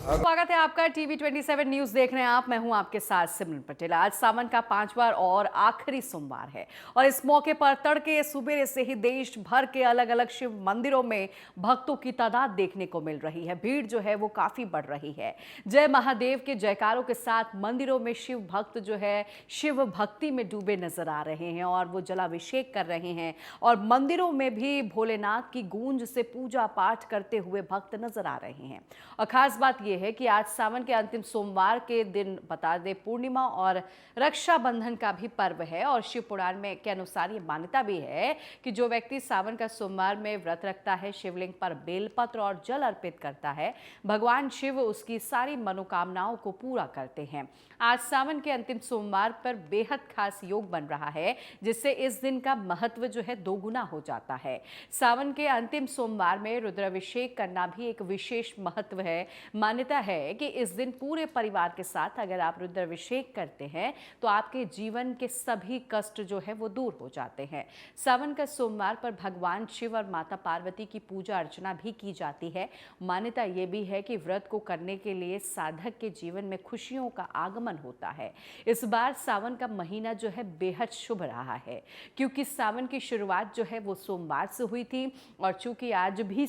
स्वागत है आपका टीवी 27 न्यूज देख रहे हैं आप। मैं हूं आपके साथ सिमरन पटेल। आज सावन का 5वां और आखिरी सोमवार है और इस मौके पर तड़के सुबह से ही देश भर के अलग अलग शिव मंदिरों में भक्तों की तादाद देखने को मिल रही है। भीड़ जो है वो काफी बढ़ रही है। जय महादेव के जयकारों के साथ मंदिरों में शिव भक्त जो है शिव भक्ति में डूबे नजर आ रहे हैं और वो जलाभिषेक कर रहे हैं और मंदिरों में भी भोलेनाथ की गूंज से पूजा पाठ करते हुए भक्त नजर आ रहे हैं। और खास बात यह है कि आज सावन के अंतिम सोमवार के दिन बता दें पूर्णिमा और रक्षाबंधन का भी पर्व है और शिव पुराण में के अनुसार ये मान्यता भी है कि जो व्यक्ति सावन का सोमवार में व्रत रखता है, शिवलिंग पर बेलपत्र और जल अर्पित करता है, भगवान शिव उसकी सारी मनोकामनाओं को पूरा करते हैं। आज सावन के अंतिम सोमवार पर बेहद खास योग बन रहा है जिससे इस दिन का महत्व जो है दोगुना हो जाता है। सावन के अंतिम सोमवार में रुद्राभिषेक करना भी एक विशेष महत्व है। मान्यता है कि इस दिन पूरे परिवार के साथ अगर आप रुद्राभिषेक करते हैं तो आपके जीवन के सभी कष्ट जो है वो दूर हो जाते हैं। सावन का सोमवार पर भगवान शिव और माता पार्वती की पूजा अर्चना भी की जाती है। मान्यता ये भी है कि व्रत को करने के लिए साधक के जीवन में खुशियों का आगमन होता है। इस बार सावन का महीना जो है बेहद शुभ रहा है क्योंकि सावन की शुरुआत जो है वो सोमवार से हुई थी और चूंकि आज भी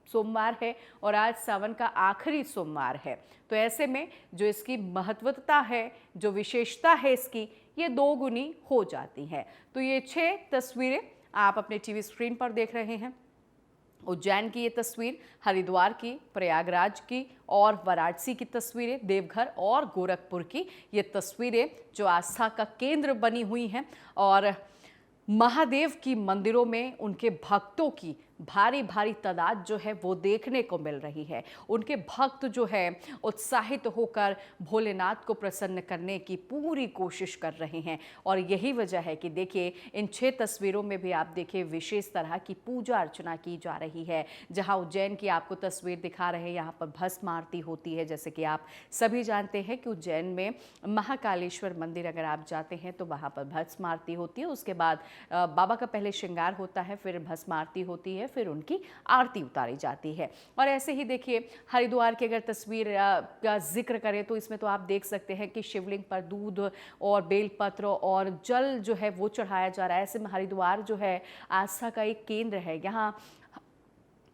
सोमवार है और आज सावन का आखिरी सोमवार है, तो ऐसे में जो इसकी महत्वता है, जो विशेषता है इसकी, ये दोगुनी हो जाती है। तो ये 6 तस्वीरें आप अपने टीवी स्क्रीन पर देख रहे हैं। उज्जैन की ये तस्वीर, हरिद्वार की, प्रयागराज की और वाराणसी की तस्वीरें, देवघर और गोरखपुर की ये तस्वीरें जो आस्था का केंद्र बनी हुई हैं और महादेव की मंदिरों में उनके भक्तों की भारी भारी तादाद जो है वो देखने को मिल रही है। उनके भक्त जो है उत्साहित होकर भोलेनाथ को प्रसन्न करने की पूरी कोशिश कर रहे हैं और यही वजह है कि देखिए इन 6 तस्वीरों में भी आप देखिए विशेष तरह की पूजा अर्चना की जा रही है। जहां उज्जैन की आपको तस्वीर दिखा रहे हैं, यहाँ पर भस्म आरती होती है। जैसे कि आप सभी जानते हैं कि उज्जैन में महाकालेश्वर मंदिर अगर आप जाते हैं तो वहाँ पर भस्म आरती होती है। उसके बाद बाबा का पहले श्रृंगार होता है, फिर भस्म आरती होती है, फिर उनकी आरती उतारी जाती है। और ऐसे ही देखिए हरिद्वार की अगर तस्वीर का जिक्र करें तो इसमें तो आप देख सकते हैं कि शिवलिंग पर दूध और बेलपत्र और जल जो है वो चढ़ाया जा रहा है। ऐसे में हरिद्वार जो है आस्था का एक केंद्र है। यहाँ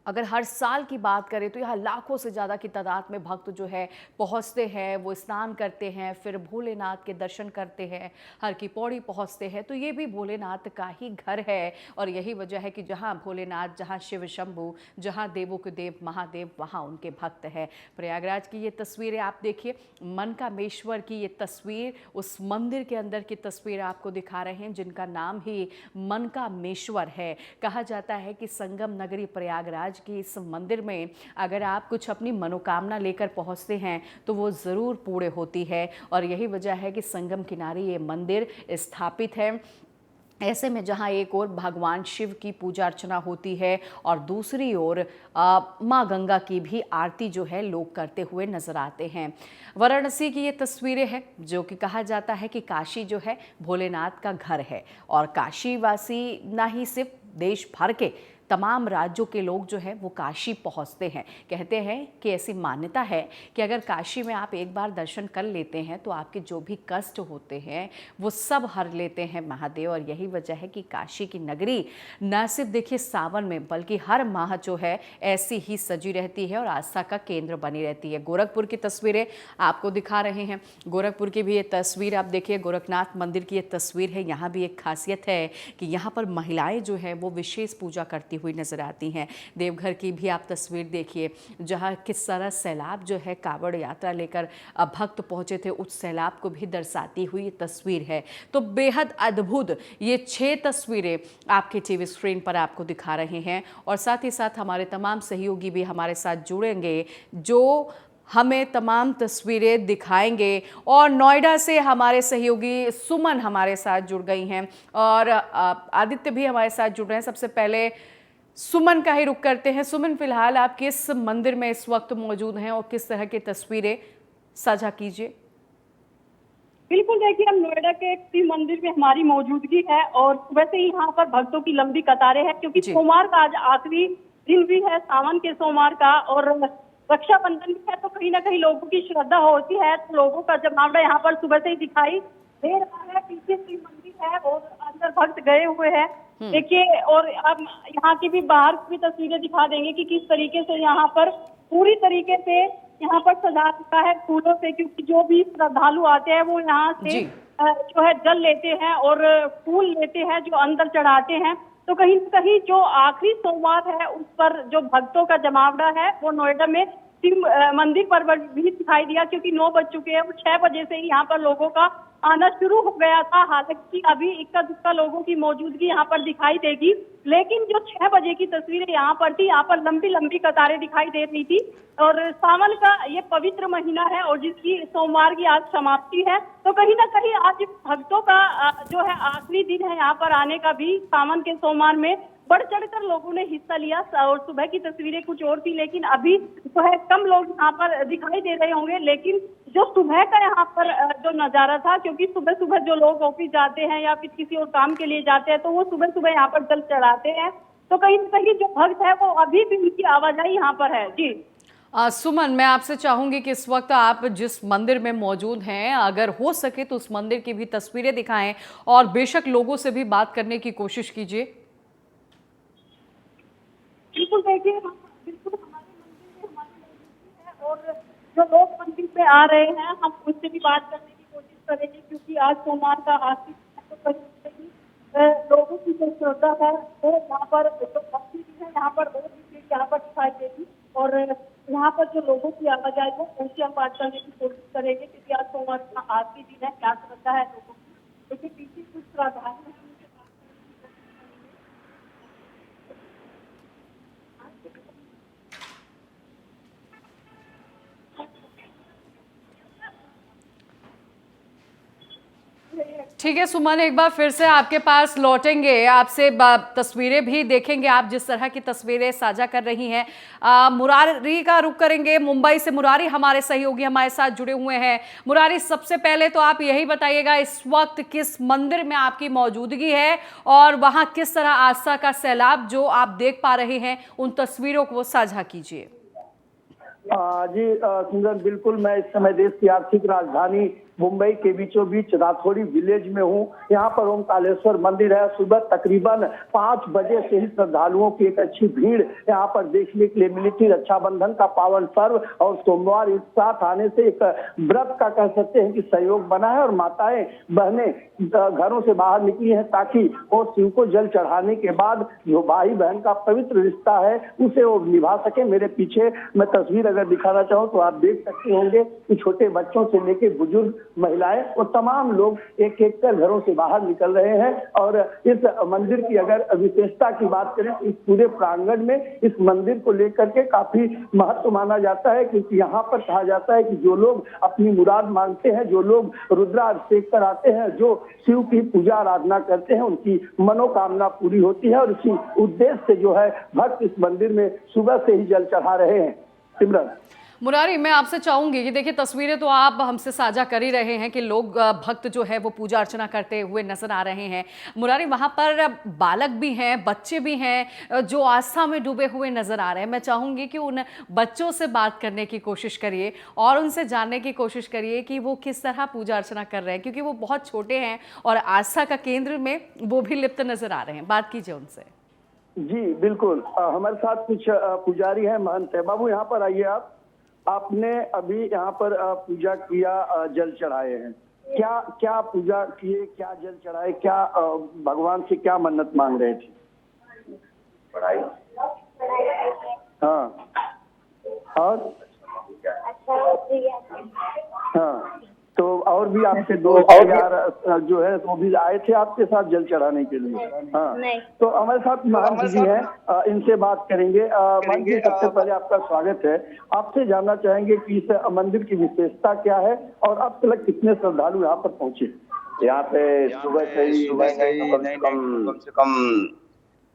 अगर हर साल की बात करें तो यहाँ लाखों से ज़्यादा की तादाद में भक्त जो है पहुँचते हैं, वो स्नान करते हैं, फिर भोलेनाथ के दर्शन करते हैं, हर की पौड़ी पहुँचते हैं। तो ये भी भोलेनाथ का ही घर है और यही वजह है कि जहाँ भोलेनाथ, जहाँ शिव शंभु, जहाँ देवों के देव महादेव, वहाँ उनके भक्त हैं। प्रयागराज की ये तस्वीरें आप देखिए, मनकामेश्वर की ये तस्वीर, उस मंदिर के अंदर की तस्वीर आपको दिखा रहे हैं जिनका नाम ही मनकामेश्वर है। कहा जाता है कि संगम नगरी प्रयागराज की इस मंदिर में अगर आप कुछ अपनी मनोकामना लेकर पहुंचते हैं तो वो ज़रूर पूरे होती है और यही वजह है कि संगम किनारे ये मंदिर स्थापित है। ऐसे में जहां एक ओर भगवान शिव की पूजा अर्चना होती है और दूसरी ओर माँ गंगा की भी आरती जो है लोग करते हुए नजर आते हैं। वाराणसी की ये तस्वीरें हैं जो कि कहा जाता है कि काशी जो है भोलेनाथ का घर है और काशीवासी ना ही सिर्फ देश भर के तमाम राज्यों के लोग जो है वो काशी पहुंचते हैं। कहते हैं कि ऐसी मान्यता है कि अगर काशी में आप एक बार दर्शन कर लेते हैं तो आपके जो भी कष्ट होते हैं वो सब हर लेते हैं महादेव। और यही वजह है कि काशी की नगरी न सिर्फ देखिए सावन में बल्कि हर माह जो है ऐसी ही सजी रहती है और आस्था का केंद्र बनी रहती है। गोरखपुर की तस्वीरें आपको दिखा रहे हैं। गोरखपुर की भी ये तस्वीर आप देखिए, गोरखनाथ मंदिर की ये तस्वीर है। यहाँ भी एक खासियत है कि यहाँ पर महिलाएं जो है वो विशेष पूजा करती हुई नजर आती हैं। देवघर की भी आप तस्वीर देखिए जहां किस तरह सैलाब जो है कावड़ यात्रा लेकर भक्त पहुंचे थे, उस सैलाब को भी दर्शाती हुई तस्वीर है। तो बेहद अद्भुत ये 6 तस्वीरें आपके टीवी स्क्रीन पर आपको दिखा रहे हैं और साथ ही साथ हमारे तमाम सहयोगी भी हमारे साथ जुड़ेंगे जो हमें तमाम तस्वीरें दिखाएंगे। और नोएडा से हमारे सहयोगी सुमन हमारे साथ जुड़ गई हैं और आदित्य भी हमारे साथ जुड़ रहे हैं। सबसे पहले सुमन का ही रुख करते हैं। सुमन, फिलहाल आप किस मंदिर में इस वक्त मौजूद हैं और किस तरह की तस्वीरें साझा कीजिए। बिल्कुल, देखिए हम नोएडा के एक शिव मंदिर में हमारी मौजूदगी है और सुबह से ही यहाँ पर भक्तों की लंबी कतारें हैं क्योंकि सोमवार का आज आखिरी दिन भी है सावन के सोमवार का। और रक्षाबंधन भी है, तो कहीं ना कहीं लोगों की श्रद्धा होती है, तो लोगों का जमावड़ा यहाँ पर सुबह से ही दिखाई दे रहा है। पीछे शिव मंदिर है और अंदर भक्त गए हुए हैं, देखिए। और अब यहाँ की भी बाहर की भी तस्वीरें दिखा देंगे कि किस तरीके से यहाँ पर पूरी तरीके से यहाँ पर सजा रखा है फूलों से, क्योंकि जो भी श्रद्धालु आते हैं वो यहाँ से जी। जो है जल लेते हैं और फूल लेते हैं जो अंदर चढ़ाते हैं। तो कहीं न कहीं जो आखिरी सोमवार है उस पर जो भक्तों का जमावड़ा है वो नोएडा में शिव मंदिर पर भी दिखाई दिया, क्योंकि 9 बज चुके हैं और 6 बजे से ही यहाँ पर लोगों का आना शुरू हो गया था। हालांकि अभी इक्का दुक्का लोगों की मौजूदगी यहाँ पर दिखाई देगी, लेकिन जो 6 बजे की तस्वीरें यहाँ पर थी, यहाँ पर लंबी लंबी कतारें दिखाई दे रही थी। और सावन का ये पवित्र महीना है और जिसकी सोमवार की आज समाप्ति है, तो कहीं ना कहीं आज भक्तों का जो है आखिरी दिन है यहाँ पर आने का भी। सावन के सोमवार में बढ़ चढ़कर लोगों ने हिस्सा लिया और सुबह की तस्वीरें कुछ और थी, लेकिन अभी जो है कम लोग यहाँ पर दिखाई दे रहे होंगे। लेकिन जो सुबह का यहाँ पर जो नजारा था, क्योंकि सुबह सुबह जो लोग ऑफिस जाते हैं या फिर किसी और काम के लिए जाते हैं, तो वो सुबह सुबह यहाँ पर जल चढ़ाते हैं। तो कहीं न कहीं जो भक्त है वो अभी भी उनकी आवाजाही यहाँ पर है। जी सुमन, मैं आपसे चाहूंगी कि इस वक्त आप जिस मंदिर में मौजूद हैं, अगर हो सके तो उस मंदिर की भी तस्वीरें दिखाएं और बेशक लोगों से भी बात करने की कोशिश कीजिए। बिल्कुल, देखिए बिल्कुल हमारे मंदिर में हमारी मौजूदगी है और जो लोग मंदिर में आ रहे हैं हम उनसे भी बात करने की कोशिश करेंगे, क्योंकि आज सोमवार का आखिरी दिन है। तो कहीं ना कहीं लोगों की जो श्रद्धा है वो यहाँ पर जो भक्ति भी है यहाँ पर बहुत ही यहाँ पर दिखाई देगी। और यहाँ पर जो लोगों की आवाजाही है उनसे हम बात करने की कोशिश करेंगे, क्योंकि आज सोमवार का आखिरी दिन है। क्या श्रद्धा है लोगों की, लेकिन पीछे कुछ श्रद्धालु हैं, उनसे बात ठीक है सुमन, एक बार फिर से आपके पास लौटेंगे, आपसे तस्वीरें भी देखेंगे। आप जिस तरह की तस्वीरें साझा कर रही हैं, मुरारी का रुख करेंगे। मुंबई से मुरारी हमारे सहयोगी हमारे साथ जुड़े हुए हैं। मुरारी, सबसे पहले तो आप यही बताइएगा इस वक्त किस मंदिर में आपकी मौजूदगी है और वहां किस तरह आस्था का सैलाब जो आप देख पा रहे हैं उन तस्वीरों को साझा कीजिए। जी सिमरन, बिल्कुल मैं इस समय देश की आर्थिक राजधानी मुंबई के बीचों बीच राथोड़ी विलेज में हूँ। यहाँ पर ओमकारेश्वर मंदिर है। सुबह तकरीबन 5 बजे से ही श्रद्धालुओं की एक अच्छी भीड़ यहाँ पर देखने के लिए मिली थी। रक्षाबंधन का पावन पर्व और सोमवार एक साथ आने से एक व्रत का कह सकते हैं कि सहयोग बना है और माताएं बहनें घरों से बाहर निकली हैं ताकि वो शिव को जल चढ़ाने के बाद जो भाई बहन का पवित्र रिश्ता है उसे वो निभा सके। मेरे पीछे मैं तस्वीर अगर दिखाना चाहूँ तो आप देख सकते होंगे कि छोटे बच्चों से लेकर बुजुर्ग, महिलाएं और तमाम लोग एक एक कर घरों से बाहर निकल रहे हैं। और इस मंदिर की अगर विशेषता की बात करें, इस पूरे प्रांगण में इस मंदिर को लेकर के काफी महत्व माना जाता है, क्योंकि यहाँ पर कहा जाता है कि जो लोग अपनी मुराद मांगते हैं, जो लोग रुद्राभिषेक कर आते हैं, जो शिव की पूजा आराधना करते हैं, उनकी मनोकामना पूरी होती है। और इसी उद्देश्य से जो है भक्त इस मंदिर में सुबह से ही जल चढ़ा रहे हैं। सिमरन। मुरारी, मैं आपसे चाहूंगी कि देखिए तस्वीरें तो आप हमसे साझा कर ही रहे हैं कि लोग भक्त जो है वो पूजा अर्चना करते हुए नजर आ रहे हैं। मुरारी, वहां पर बालक भी हैं, बच्चे भी हैं जो आस्था में डूबे हुए नजर आ रहे हैं। मैं चाहूंगी कि उन बच्चों से बात करने की कोशिश करिए और उनसे जानने की कोशिश करिए कि वो किस तरह पूजा अर्चना कर रहे हैं, क्योंकि वो बहुत छोटे हैं और आस्था का केंद्र में वो भी लिप्त नजर आ रहे हैं। बात कीजिए उनसे। जी बिल्कुल, हमारे साथ कुछ पुजारी हैं, महंत है। बाबू यहाँ पर आइए। आपने अभी यहाँ पर पूजा किया, जल चढ़ाए हैं, क्या क्या पूजा किए, क्या जल चढ़ाए, क्या भगवान से क्या मन्नत मांग रहे थे? पढ़ाई। हाँ। और हाँ, तो और भी आपके दोस्त यार जो है वो भी आए थे आपके साथ जल चढ़ाने के लिए? हाँ। तो हमारे साथ महंत जी हैं, इनसे बात करेंगे। महंत जी, सबसे पहले आपका स्वागत है। आपसे जानना चाहेंगे कि इस मंदिर की विशेषता क्या है और अब तक कितने श्रद्धालु यहाँ पर पहुंचे? यहाँ पे सुबह से ही कम से कम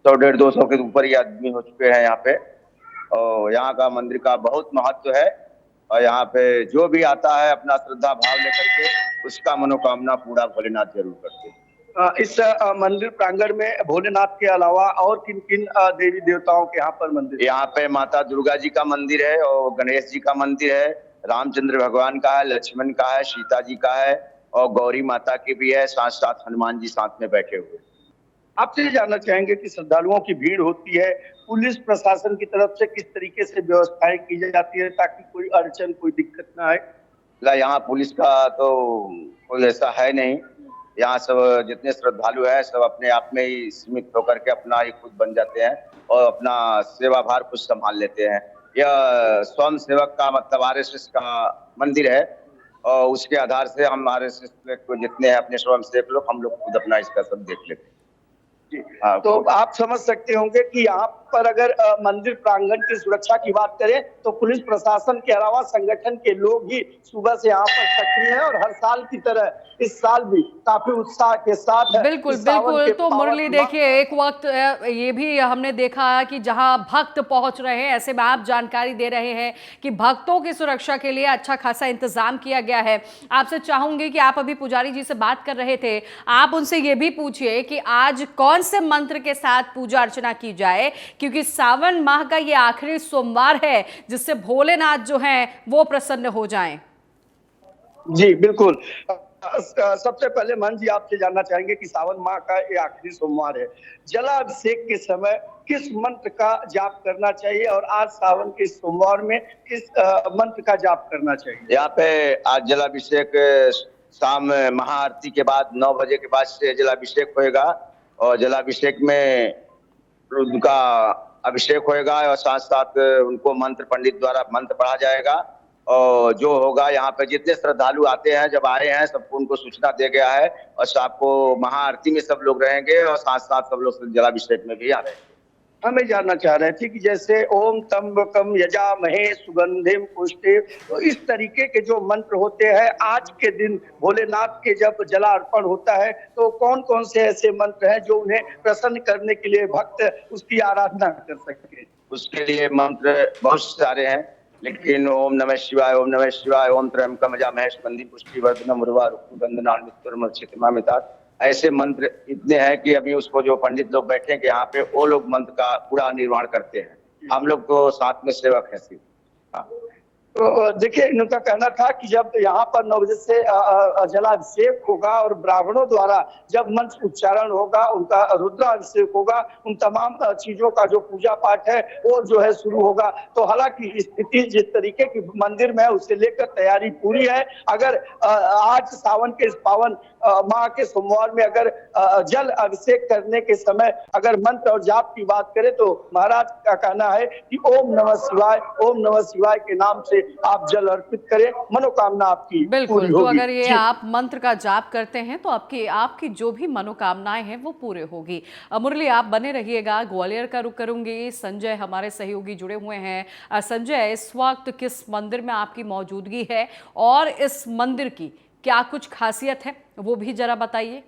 100-150 के ऊपर ही आदमी हो चुके हैं यहाँ पे। और यहाँ का मंदिर का बहुत महत्व है और यहाँ पे जो भी आता है अपना श्रद्धा भाव लेकर के उसका मनोकामना पूरा भोलेनाथ जरूर करते हैं। इस मंदिर प्रांगण में भोलेनाथ के अलावा और किन किन देवी देवताओं के यहाँ पर मंदिर? यहाँ पे माता दुर्गा जी का मंदिर है और गणेश जी का मंदिर है, रामचंद्र भगवान का है, लक्ष्मण का है, सीता जी का है और गौरी माता की भी है, साथ साथ हनुमान जी साथ में बैठे हुए। आपसे ये जानना चाहेंगे कि श्रद्धालुओं की भीड़ होती है, पुलिस प्रशासन की तरफ से किस तरीके से व्यवस्थाएं की जाती है ताकि कोई अड़चन, कोई दिक्कत ना आए? यहाँ पुलिस का तो कोई ऐसा है नहीं। यहाँ सब जितने श्रद्धालु हैं सब अपने आप में ही सीमित होकर के अपना ही खुद बन जाते हैं और अपना सेवा भार खुद संभाल लेते हैं। यह स्वयं सेवक का मतलब आरएसएस का मंदिर है और उसके आधार से हम आरएसएस को जितने हैं अपने स्वयं सेवक लोग, हम लोग खुद अपना इसका सब देख लेते हैं। तो आप समझ सकते होंगे कि यहाँ पर अगर मंदिर प्रांगण की सुरक्षा की बात करें तो पुलिस प्रशासन के अलावा संगठन के लोग ही सुबह से यहाँ पर सक्रिय हैं और हर साल की तरह इस साल भी काफी उत्साह के साथ बिल्कुल बिल्कुल। तो मुरली देखिए, एक वक्त ये भी हमने देखा कि जहां भक्त पहुंच रहे हैं, ऐसे में आप जानकारी दे रहे हैं कि भक्तों की सुरक्षा के लिए अच्छा खासा इंतजाम किया गया है। आपसे चाहूंगी कि आप अभी पुजारी जी से बात कर रहे थे, आप उनसे ये भी पूछिए कि आज कौन से मंत्र के साथ पूजा अर्चना की जाए, क्योंकि सावन माह का ये आखिरी सोमवार है जिससे भोलेनाथ जो हैं वो प्रसन्न हो जाएं। जी बिल्कुल। सबसे पहले मन जी आपसे जानना चाहेंगे कि सावन माह का ये आखिरी सोमवार है, जलाभिषेक के समय किस मंत्र का जाप करना चाहिए और आज सावन के सोमवार में किस मंत्र का जाप करना चाहिए? यहाँ पे आज जलाभिषेक शाम महाआरती के बाद 9 बजे के बाद से जलाभिषेक होएगा और जलाभिषेक में उनका अभिषेक होएगा और साथ साथ उनको मंत्र पंडित द्वारा मंत्र पढ़ा जाएगा और जो होगा यहाँ पे जितने श्रद्धालु आते हैं, जब आए हैं सबको उनको सूचना दे गया है और शाम को महाआरती में सब लोग रहेंगे और साथ साथ सब लोग जलाभिषेक में भी आ रहे हैं। हमें जानना चाह रहे थे कि जैसे ओम त्र्यंबकम यजामहे सुगंधिम पुष्टिम, तो इस तरीके के जो मंत्र होते हैं आज के दिन भोलेनाथ के जब जलार्पण होता है तो कौन कौन से ऐसे मंत्र हैं जो उन्हें प्रसन्न करने के लिए भक्त उसकी आराधना कर सके? उसके लिए मंत्र बहुत सारे हैं, लेकिन ओम नमः शिवाय, ओम नमः शिवाय, ओम त्र्यंबकम यजामहे सुगंधिम पुष्टिवर्धनम उर्वारुकगंधनान्वितोर्मच्छितमामितात्, ऐसे मंत्र इतने हैं कि अभी उसको जो पंडित लोग बैठेंगे यहाँ पे वो लोग मंत्र का पूरा निर्माण करते हैं, हम लोग तो साथ में सेवक है सिर्फ। तो देखिए, इनका कहना था कि जब यहाँ पर 9 बजे से जलाभिषेक होगा और ब्राह्मणों द्वारा जब मंत्र उच्चारण होगा, उनका रुद्राभिषेक होगा, उन तमाम चीजों का जो पूजा पाठ है वो जो है शुरू होगा। तो हालांकि स्थिति जिस तरीके की मंदिर में है उसे लेकर तैयारी पूरी है। अगर आज सावन के इस पावन माह के सोमवार में अगर जल अभिषेक करने के समय अगर मंत्र और जाप की बात करें तो महाराज का कहना है कि ओम नमः शिवाय, ओम नमः शिवाय के नाम से आप जल अर्पित करें, मनोकामना आपकी बिल्कुल। तो अगर ये आप मंत्र का जाप करते हैं तो आपकी जो भी मनोकामनाएं हैं वो पूरे होगी। मुरली आप बने रहिएगा, ग्वालियर का रुख करूंगी, संजय हमारे सहयोगी जुड़े हुए हैं। संजय, इस वक्त किस मंदिर में आपकी मौजूदगी है और इस मंदिर की क्या कुछ खासियत है वो भी जरा बताइए।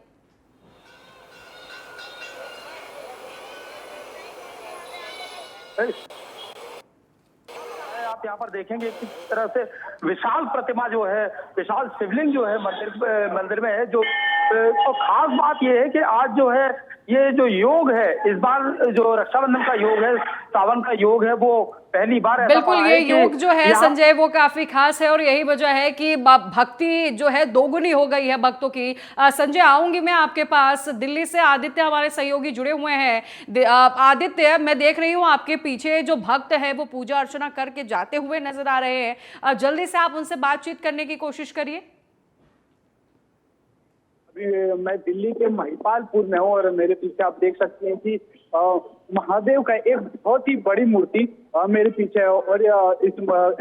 आप यहाँ पर देखेंगे किस तरह से विशाल प्रतिमा जो है, विशाल शिवलिंग जो है मंदिर में है। जो और खास बात यह है कि आज जो है ये जो योग है, इस बार जो रक्षाबंधन का योग है, सावन का योग है, वो पहली बार बिल्कुल ये योग जो है संजय वो काफी खास है और यही वजह है कि भक्ति जो है दोगुनी हो गई है भक्तों की। संजय, आऊंगी मैं आपके पास। दिल्ली से आदित्य हमारे सहयोगी जुड़े हुए हैं। आदित्य, मैं देख रही हूँ आपके पीछे जो भक्त है वो पूजा अर्चना करके जाते हुए नजर आ रहे हैं, जल्दी से आप उनसे बातचीत करने की कोशिश करिए। मैं दिल्ली के महिपालपुर में हूँ और मेरे पीछे आप देख सकते हैं कि महादेव का एक बहुत ही बड़ी मूर्ति मेरे पीछे है और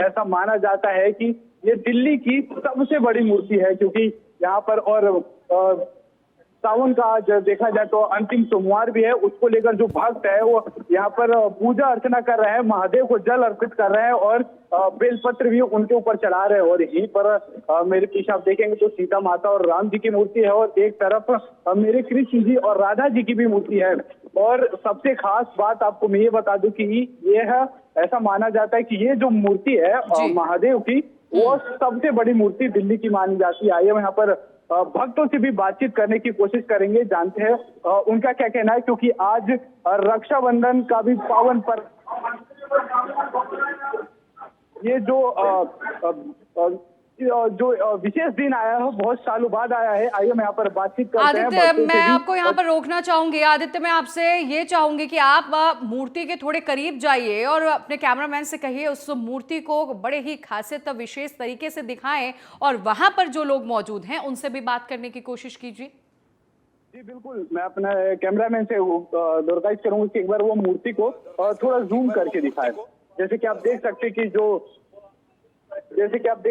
ऐसा माना जाता है कि ये दिल्ली की सबसे बड़ी मूर्ति है, क्योंकि यहाँ पर और सावन का आज देखा जाए तो अंतिम सोमवार भी है, उसको लेकर जो भक्त है वो यहाँ पर पूजा अर्चना कर रहे हैं, महादेव को जल अर्पित कर रहे हैं और बेलपत्र भी उनके ऊपर चढ़ा रहे हैं। और यहीं पर मेरे पीछे आप देखेंगे तो सीता माता और राम जी की मूर्ति है और एक तरफ मेरे कृष्ण जी और राधा जी की भी मूर्ति है। और सबसे खास बात आपको मैं ये बता दूं कि ये है, ऐसा माना जाता है कि ये जो मूर्ति है महादेव की वो सबसे बड़ी मूर्ति दिल्ली की मानी जाती है। आइए मैं यहाँ पर भक्तों से भी बातचीत करने की कोशिश करेंगे, जानते हैं उनका क्या कहना है, क्योंकि आज रक्षाबंधन का भी पावन पर्व, ये जो विशेष दिन आया है बहुत सालों बाद आया है। आइए मैं यहाँ पर बातचीत करते हैं। आदित्य, मैं आपको यहाँ पर रोकना चाहूंगी। आदित्य, मैं आपसे ये चाहूंगी कि आप मूर्ति के थोड़े करीब जाइए और अपने कैमरामैन से कहिए उस मूर्ति को बड़े ही खासियत विशेष तरीके से दिखाएं और वहां पर जो लोग मौजूद हैं उनसे भी बात करने की कोशिश कीजिए। जी बिल्कुल, मैं अपना कैमरामैन से दरख्वास्त करूंगा कि एक बार वो मूर्ति को थोड़ा जूम करके दिखाए। जैसे कि आप देख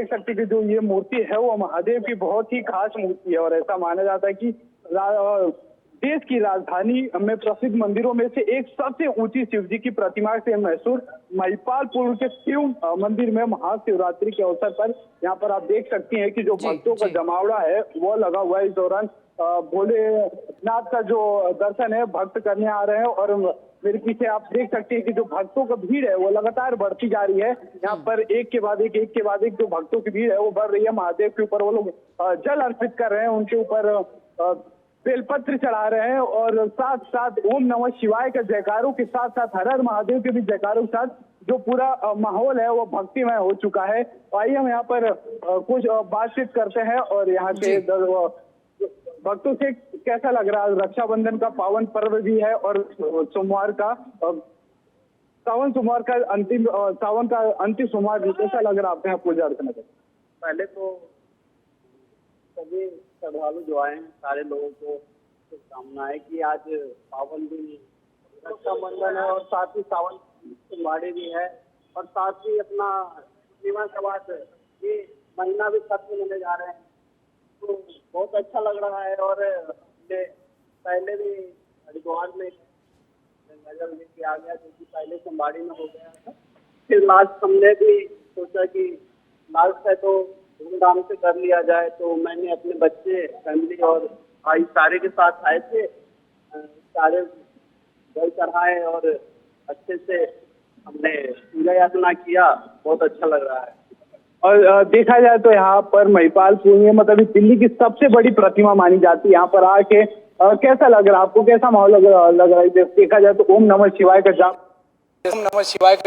सकते कि जो ये मूर्ति है वो महादेव की बहुत ही खास मूर्ति है और ऐसा माना जाता है कि देश की राजधानी में प्रसिद्ध मंदिरों में से एक सबसे ऊंची शिव जी की प्रतिमा से मशहूर महिपालपुर के शिव मंदिर में महाशिवरात्रि के अवसर पर यहाँ पर आप देख सकती हैं कि जो भक्तों का जमावड़ा है वो लगा हुआ है। इस दौरान भोलेनाथ का जो दर्शन है भक्त करने आ रहे हैं और मेरे पीछे आप देख सकते हैं कि जो भक्तों का भीड़ है वो लगातार बढ़ती जा रही है। यहाँ पर एक के बाद एक जो भक्तों की भीड़ है वो बढ़ रही है। महादेव के ऊपर वो लोग जल अर्पित कर रहे हैं, उनके ऊपर बेलपत्र चढ़ा रहे हैं और साथ साथ ओम नमः शिवाय के जयकारों के साथ साथ हर हर महादेव के भी जयकारों के साथ जो पूरा माहौल है वो भक्तिमय हो चुका है। आइए हम यहाँ पर कुछ बातचीत करते हैं और यहाँ के भक्तों से कैसा लग रहा है। रक्षाबंधन का पावन पर्व भी है और सावन का अंतिम सोमवार भी। कैसा लग रहा है आपके यहाँ पूजा अर्चना कर? पहले तो सभी श्रद्धालु जो आए हैं सारे लोगों को शुभकामनाएं कि आज पावन दिन रक्षाबंधन है और साथ ही सावन सोमवारी भी है और साथ ही अपना पूर्णिमा के बाद ये महीना भी खत्म होने जा रहे हैं, तो बहुत अच्छा लग रहा है। और पहले भी हरिद्वार में नजर लेके आ गया जो कि पहले सोमवारी में हो गया था, फिर लास्ट हमने भी सोचा कि लास्ट है तो धूमधाम से कर लिया जाए, तो मैंने अपने बच्चे, फैमिली और भाई सारे के साथ आए थे, सारे जल चढ़ाए और अच्छे से हमने पूजा याचना किया। बहुत अच्छा लग रहा है। और देखा जाए तो यहाँ पर महिपालपुर में मतलब दिल्ली की सबसे बड़ी प्रतिमा मानी जाती है। यहाँ पर आके कैसा लग रहा है आपको, कैसा माहौल लग रहा है? देखा जाए तो ओम नमः शिवाय का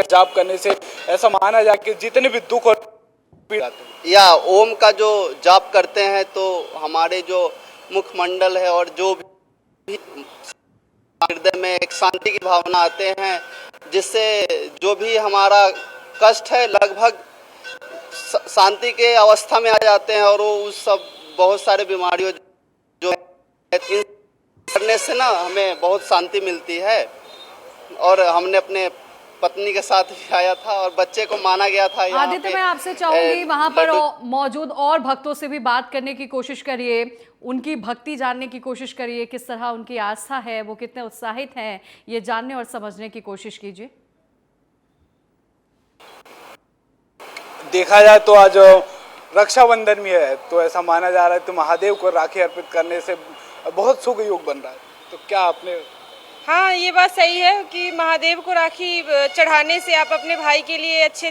जाप करने से ऐसा माना जाए कि जितने भी दुख और या ओम का जो जाप करते हैं तो हमारे जो मुखमंडल है और जो भी हृदय में एक शांति की भावना आते हैं, जिससे जो भी हमारा कष्ट है लगभग शांति के अवस्था में आ जाते हैं और वो उस सब बहुत सारे बीमारियों जो करने से ना हमें बहुत शांति मिलती है। और हमने अपने पत्नी के साथ भी आया था और बच्चे को माना गया था। आदित्य, मैं आपसे चाहूंगी वहां पर मौजूद और भक्तों से भी बात करने की कोशिश करिए, उनकी भक्ति जानने की कोशिश करिए, किस तरह उनकी आस्था है, वो कितने उत्साहित हैं, ये जानने और समझने की कोशिश कीजिए। देखा जाए तो आज रक्षाबंधन भी है, तो ऐसा माना जा रहा है तो महादेव को राखी अर्पित करने से बहुत शुभ योग बन रहा है। तो क्या आपने? हाँ, ये बात सही है कि महादेव को राखी चढ़ाने से आप अपने भाई के लिए अच्छे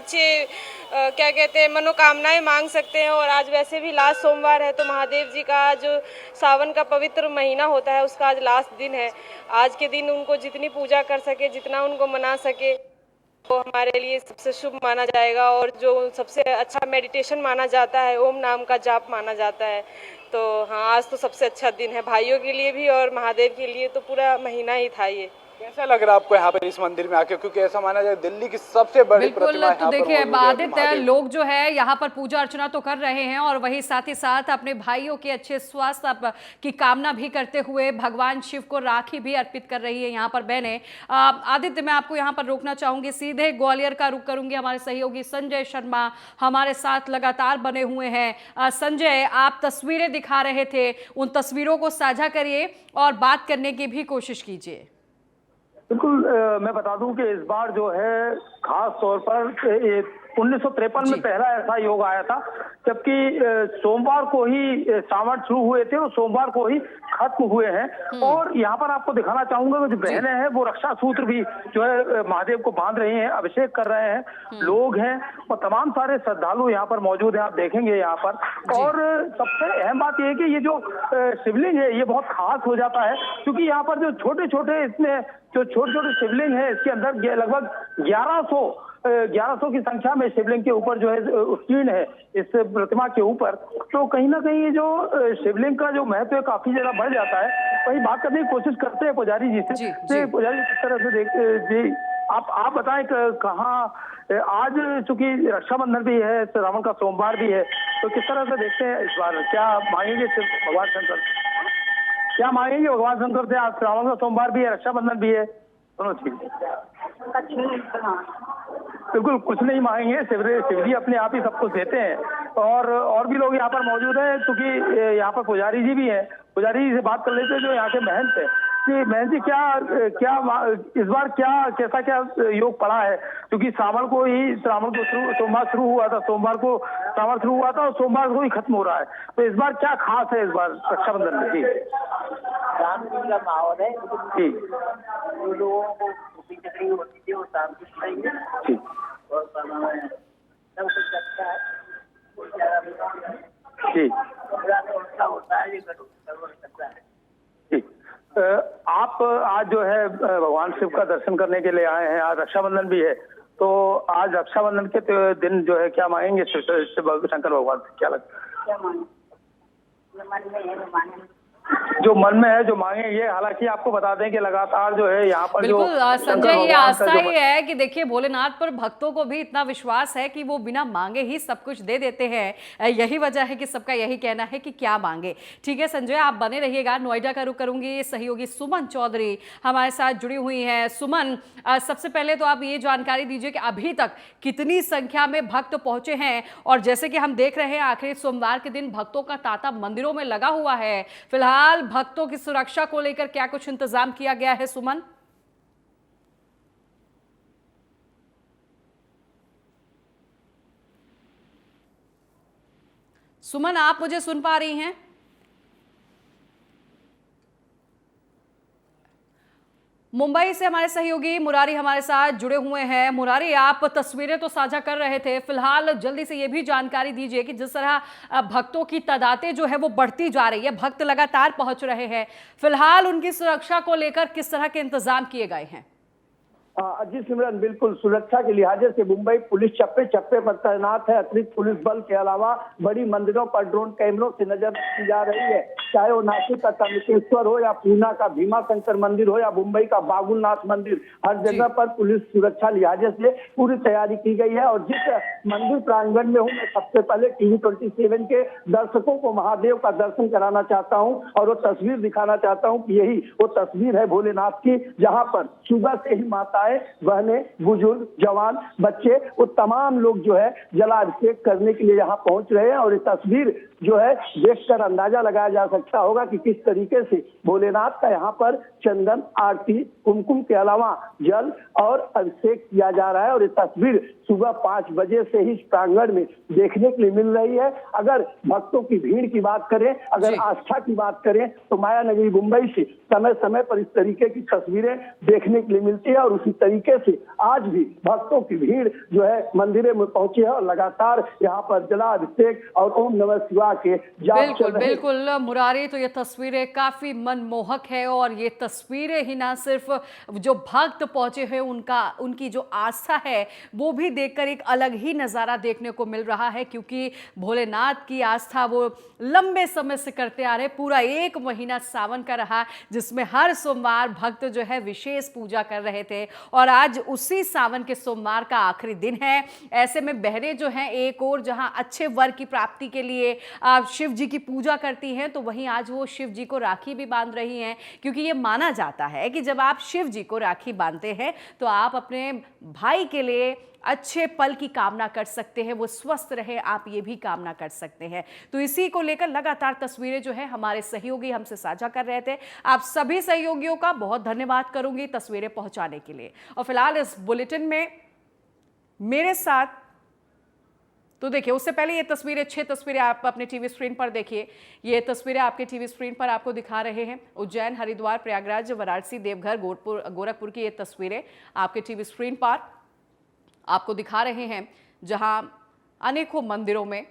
क्या कहते हैं मनोकामनाएं मांग सकते हैं। और आज वैसे भी लास्ट सोमवार है, तो महादेव जी का जो सावन का पवित्र महीना होता है उसका आज लास्ट दिन है। आज के दिन उनको जितनी पूजा कर सके, जितना उनको मना सके, वो हमारे लिए सबसे शुभ माना जाएगा। और जो सबसे अच्छा मेडिटेशन माना जाता है, ओम नाम का जाप माना जाता है। तो हाँ, आज तो सबसे अच्छा दिन है भाइयों के लिए भी और महादेव के लिए तो पूरा महीना ही था ये। कैसा लग रहा है आपको यहाँ पर इस मंदिर में आके, क्योंकि ऐसा माना जाए दिल्ली की सबसे बड़ी प्रतिमा? तो देखिए आदित्य, लोग जो है यहाँ पर पूजा अर्चना तो कर रहे हैं और वही साथ ही साथ अपने भाइयों के अच्छे स्वास्थ्य की कामना भी करते हुए भगवान शिव को राखी भी अर्पित कर रही है यहाँ पर बहनें। आदित्य, मैं आपको यहाँ पर रोकना चाहूंगी, सीधे ग्वालियर का रुख करूंगी। हमारे सहयोगी संजय शर्मा हमारे साथ लगातार बने हुए हैं। संजय, आप तस्वीरें दिखा रहे थे, उन तस्वीरों को साझा करिए और बात करने की भी कोशिश कीजिए। बिल्कुल, मैं बता दूं कि इस बार जो है खास तौर पर ये 1953 में पहला ऐसा योग आया था, जबकि सोमवार को ही सावन शुरू हुए थे और सोमवार को ही खत्म हुए हैं। और यहाँ पर आपको दिखाना चाहूंगा जो बहनें हैं वो रक्षा सूत्र भी जो है महादेव को बांध रही हैं, अभिषेक कर रहे हैं, लोग हैं और तमाम सारे श्रद्धालु यहाँ पर मौजूद हैं, आप देखेंगे यहाँ पर। और सबसे अहम बात यह है कि ये जो शिवलिंग है ये बहुत खास हो जाता है, क्योंकि यहाँ पर जो छोटे छोटे इसमें जो छोटे छोटे शिवलिंग है इसके अंदर लगभग 1100 की संख्या में शिवलिंग के ऊपर जो है उत्कीर्ण है इस प्रतिमा के ऊपर। तो कहीं ना कहीं ये जो शिवलिंग का जो महत्व है काफी ज्यादा बढ़ जाता है। वही बात करने की कोशिश करते हैं पुजारी जी से। पुजारी जी किस तरह से देखते जी, आप बताएं कहाँ आज चूंकि रक्षाबंधन भी है, श्रावण का सोमवार भी है, तो किस तरह से देखते हैं इस बार, क्या मांगेंगे भगवान शंकर, क्या मांगेंगे भगवान शंकर से? आज श्रावण का सोमवार भी है, रक्षाबंधन भी है, दोनों चीज। बिल्कुल कुछ नहीं मांगेंगे, शिव जी अपने आप ही सब कुछ देते हैं। और भी लोग यहाँ पर मौजूद हैं, क्योंकि यहाँ पर पुजारी जी भी हैं। पुजारी जी से बात कर लेते हैं जो यहाँ के महंत है कि महंत जी क्या इस बार कैसा योग पड़ा है, क्योंकि श्रावण को सोमवार शुरू हुआ था, सोमवार को श्रावण शुरू हुआ था और सोमवार को ही खत्म हो रहा है, तो इस बार क्या खास है इस बार रक्षाबंधन में? जी रामलीला का माहौल है जी, जो लोगों को चटनी होती थी वो शाम को खाएंगे और सब कुछ अच्छा है जी, होता है, ये करता है जी। आप आज जो है भगवान शिव का दर्शन करने के लिए आए हैं, आज रक्षाबंधन भी है, तो आज रक्षाबंधन के दिन जो है क्या मांगेंगे शंकर भगवान से, क्या लगता है? क्या मांगे जो मन में है जो मांगे ये। हालांकि आपको बता दें कि लगातार जो है यहाँ पर बिल्कुल जो संजय, ये आस्था ही है कि देखिए भोलेनाथ पर भक्तों को भी इतना विश्वास है कि वो बिना मांगे ही सब कुछ दे देते हैं। यही वजह है कि सबका यही कहना है कि क्या मांगे। ठीक है संजय, आप बने रहिएगा। नोएडा का रुख करूंगी, सहयोगी सुमन चौधरी हमारे साथ जुड़ी हुई हैं। सुमन, सबसे पहले तो आप ये जानकारी दीजिए कि अभी तक कितनी संख्या में भक्त पहुंचे हैं, और जैसे कि हम देख रहे हैं आखिरी सोमवार के दिन भक्तों का तांता मंदिरों में लगा हुआ है, फिलहाल भक्तों की सुरक्षा को लेकर क्या कुछ इंतजाम किया गया है? सुमन सुमन, आप मुझे सुन पा रही हैं? मुंबई से हमारे सहयोगी मुरारी हमारे साथ जुड़े हुए हैं। मुरारी, आप तस्वीरें तो साझा कर रहे थे, फिलहाल जल्दी से ये भी जानकारी दीजिए कि जिस तरह भक्तों की तादादें जो है वो बढ़ती जा रही है, भक्त लगातार पहुंच रहे हैं, फिलहाल उनकी सुरक्षा को लेकर किस तरह के इंतजाम किए गए हैं? जी सिमरन, बिल्कुल सुरक्षा के लिहाज से मुंबई पुलिस चप्पे चप्पे पर तैनात है। अतिरिक्त पुलिस बल के अलावा बड़ी मंदिरों पर ड्रोन कैमरों से नजर रखी जा रही है, चाहे वो नासिक का त्र्यंबकेश्वर हो या पूना का भीमा शंकर मंदिर हो या मुंबई का बागुलनाथ मंदिर, हर जगह पर पुलिस सुरक्षा लिहाज से पूरी तैयारी की गई है। और जिस मंदिर प्रांगण में हूँ, मैं सबसे पहले TV27 के दर्शकों को महादेव का दर्शन कराना चाहता हूँ और वो तस्वीर दिखाना चाहता हूँ कि यही वो तस्वीर है भोलेनाथ की, जहाँ पर सुबह से ही माताएं, बहनें, बुजुर्ग, जवान, बच्चे, वो तमाम लोग जो है जलाभिषेक करने के लिए यहाँ पहुंच रहे हैं। और ये तस्वीर जो है देखकर अंदाजा लगाया जा सकता होगा कि किस तरीके से भोलेनाथ का यहाँ पर चंदन आरती, कुमकुम के अलावा जल और अभिषेक किया जा रहा है। और ये तस्वीर सुबह 5 बजे से ही प्रांगण में देखने के लिए मिल रही है। अगर भक्तों की भीड़ की बात करें, अगर आस्था की बात करें, तो माया नगरी मुंबई से समय समय पर इस तरीके की तस्वीरें देखने के लिए मिलती है। और उसी तरीके से आज भी भक्तों की भीड़ जो है मंदिरों में पहुंची है और लगातार यहाँ पर जलाभिषेक और ओम नमः शिवाय के जाप चल रहे हैं। बिल्कुल मुरारी, तो ये तस्वीरें काफी मनमोहक है, और ये तस्वीरें ही ना सिर्फ जो भक्त पहुंचे हैं उनकी जो आस्था है वो भी देखकर एक अलग ही नजारा देखने को मिल रहा है, क्योंकि भोलेनाथ की आस्था वो लंबे समय से करते आ रहे। पूरा 1 महीना सावन का रहा जिसमें हर सोमवार भक्त जो है विशेष पूजा कर रहे थे, और आज उसी सावन के सोमवार का आखिरी दिन है। ऐसे में बहनें जो हैं एक और जहां अच्छे वर की प्राप्ति के लिए शिव जी की पूजा करती हैं, तो वहीं आज वो शिव जी को राखी भी बांध रही हैं, क्योंकि ये माना जाता है कि जब आप शिव जी को राखी बांधते हैं तो आप अपने भाई के लिए अच्छे पल की कामना कर सकते हैं, वो स्वस्थ रहे, आप ये भी कामना कर सकते हैं। तो इसी को लेकर लगातार तस्वीरें जो है हमारे सहयोगी हमसे साझा कर रहे थे। आप सभी सहयोगियों का बहुत धन्यवाद करूंगी तस्वीरें पहुंचाने के लिए। और फिलहाल इस बुलेटिन में मेरे साथ तो देखिए, उससे पहले ये तस्वीरें, 6 तस्वीरें आप अपने टीवी स्क्रीन पर देखिए। ये तस्वीरें आपके टीवी स्क्रीन पर आपको दिखा रहे हैं। उज्जैन, हरिद्वार, प्रयागराज, वाराणसी, देवघर, गोरखपुर की ये तस्वीरें आपके टीवी स्क्रीन पर आपको दिखा रहे हैं, जहां अनेकों मंदिरों में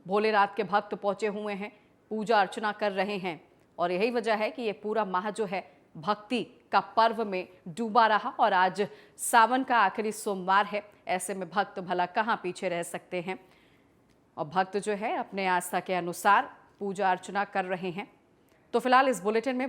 भोलेनाथ के भक्त पहुंचे हुए हैं, पूजा अर्चना कर रहे हैं। और यही वजह है कि ये पूरा माह जो है भक्ति का पर्व में डूबा रहा। और आज सावन का आखिरी सोमवार है, ऐसे में भक्त भला कहाँ पीछे रह सकते हैं। और भक्त जो है अपने आस्था के अनुसार पूजा अर्चना कर रहे हैं। तो फिलहाल इस बुलेटिन में